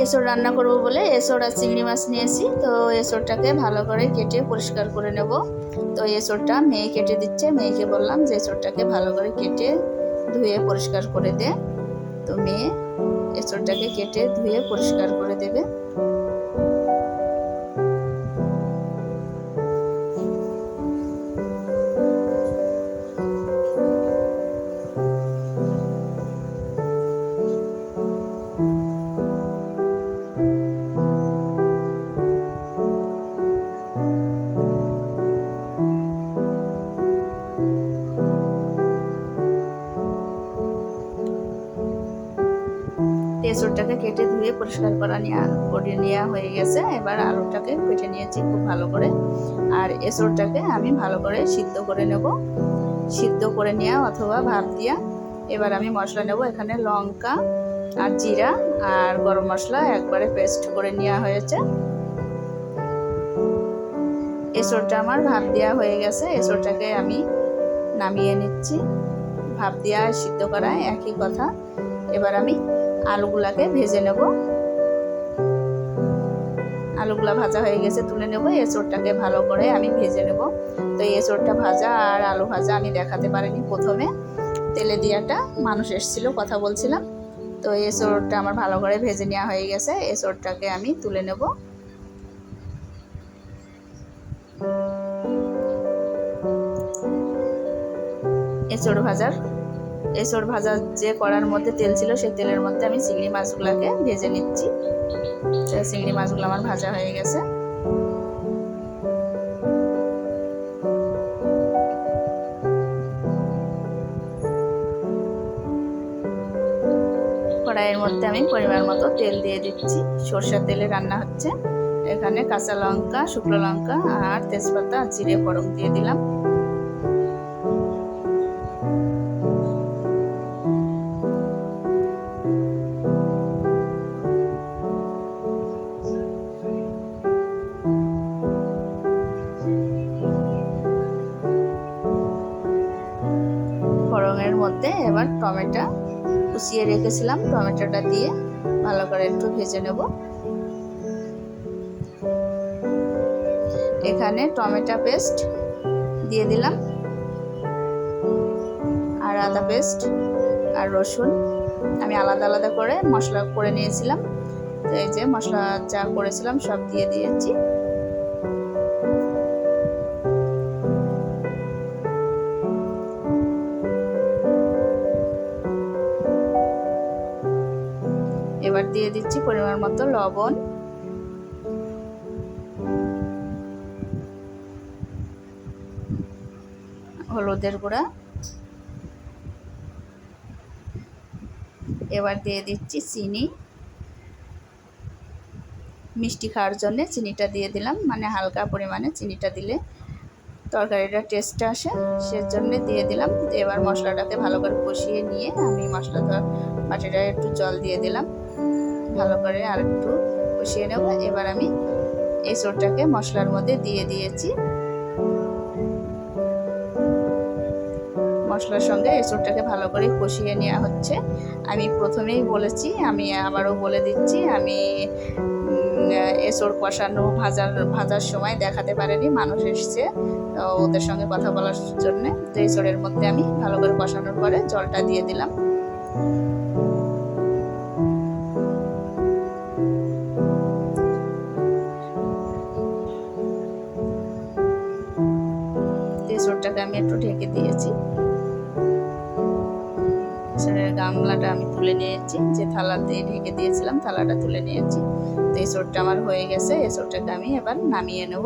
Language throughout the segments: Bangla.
এঁচড় রান্না করব বলে এঁচড় আর চিংড়ি মাছ নিয়েছি। তো এঁচড়টাকে ভালো করে কেটে পরিষ্কার করে নেব। তো এঁচড়টা মেয়ে কেটে দিচ্ছে। মেয়েকে বললাম যে এঁচড়টাকে ভালো করে কেটে ধুয়ে পরিষ্কার করে দে। তো মেয়ে এঁচড়টাকে কেটে ধুয়ে পরিষ্কার করে দেবে। এঁচড়টাকে কেটে ধুয়ে পরিষ্কার করে নেওয়া হয়ে গেছে। এবার আলুটাকে কেটে নিয়েছি খুব ভালো করে। আর এঁচড়টাকে আমি ভালো করে সিদ্ধ করে নেব, সিদ্ধ করে নেওয়া অথবা ভাপ দিয়া। এবার আমি মশলা নেব। এখানে লঙ্কা আর জিরা আর গরম মশলা একবারে পেস্ট করে নেওয়া হয়েছে। এঁচড়টা আমার ভাপ দেওয়া হয়ে গেছে। এঁচড়টাকে আমি নামিয়ে নিচ্ছি। ভাপ দেওয়া সিদ্ধ করা একই কথা। এবার আমি আলুগুলাকে ভেজে নেব। আলুগুলা ভাজা হয়ে গেছে, তুলে নেব। এঁচড়টাকে ভালো করে আমি ভেজে নেব। তো এঁচড়টা ভাজা আর আলু ভাজা আমি দেখাতে পারিনি প্রথমে, তেলে দিয়াটা মানুষ এসেছিল, কথা বলছিলাম। তো এঁচড়টা আমার ভালো করে ভেজে নেওয়া হয়ে গেছে। এঁচড়টাকে আমি তুলে নেব। এঁচড় ভাজার যে কড়ার মধ্যে তেল ছিল সেই তেলের মধ্যে আমি চিংড়ি মাছগুলোকে ভেজে নিচ্ছি। চিংড়ি মাছগুলো আমার ভাজা হয়ে গেছে। কড়াইয়ের মধ্যে আমি পরিমাণ মতো তেল দিয়ে দিচ্ছি। সরষের তেলে রান্না হচ্ছে। এখানে কাঁচা লঙ্কা, শুকনো লঙ্কা আর তেজপাতা আর জিরে ফোড়ন দিয়ে দিলাম। ফোড়নের মধ্যে এবার টমেটো কুচিয়ে রেখেছিলাম, টমেটোটা দিয়ে ভালো করে একটু ভেজে নেব। এখানে টমেটো পেস্ট দিয়ে দিলাম আর আদা পেস্ট আর রসুন আমি আলাদা আলাদা করে মশলা করে নিয়েছিলাম। তো এই যে মশলা যা করেছিলাম সব দিয়ে দিয়েছি। এবার দিয়ে দিচ্ছি পরিমাণ মতো লবণ, হলুদের গুঁড়া। এবার দিয়ে দিচ্ছি চিনি, মিষ্টি খাওয়ার জন্য চিনিটা দিয়ে দিলাম। মানে হালকা পরিমাণে চিনিটা দিলে তরকারিটা টেস্ট আসে, সেজন্য দিয়ে দিলাম। এবার মশলাটাকে ভালো করে কষিয়ে নিয়ে আমি মশলাটা বাটিটায় একটু জল দিয়ে দিলাম। ভালো করে আর একটু কষিয়ে নেব। এবার আমি এঁচড়টাকে মশলার মধ্যে দিয়ে দিয়েছি। মশলার সঙ্গে এঁচড়টাকে ভালো করে কষিয়ে নেওয়া হচ্ছে। আমি প্রথমেই বলেছি, আমি আবারও বলে দিচ্ছি, আমি এঁচড় কষানো ভাজার সময় দেখাতে পারিনি, মানুষ এসছে ওদের সঙ্গে কথা বলার জন্য। তো এঁচড়ের মধ্যে আমি ভালো করে কষানোর পরে জলটা দিয়ে দিলাম। এঁচড়টাকে আমি একটু ঢেকে দিয়েছি। গামলাটা আমি তুলে নিয়েছি, যে থালা দিয়ে ঢেকে দিয়েছিলাম থালাটা তুলে নিয়েছি। তো এঁচড়টা আমার হয়ে গেছে। এঁচড়টাকে আমি এবার নামিয়ে নেব।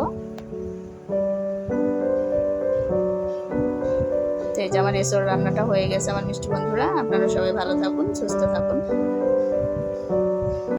তো এই যে আমার এঁচড় রান্নাটা হয়ে গেছে। আমার মিষ্টি বন্ধুরা, আপনারা সবাই ভালো থাকুন, সুস্থ থাকুন।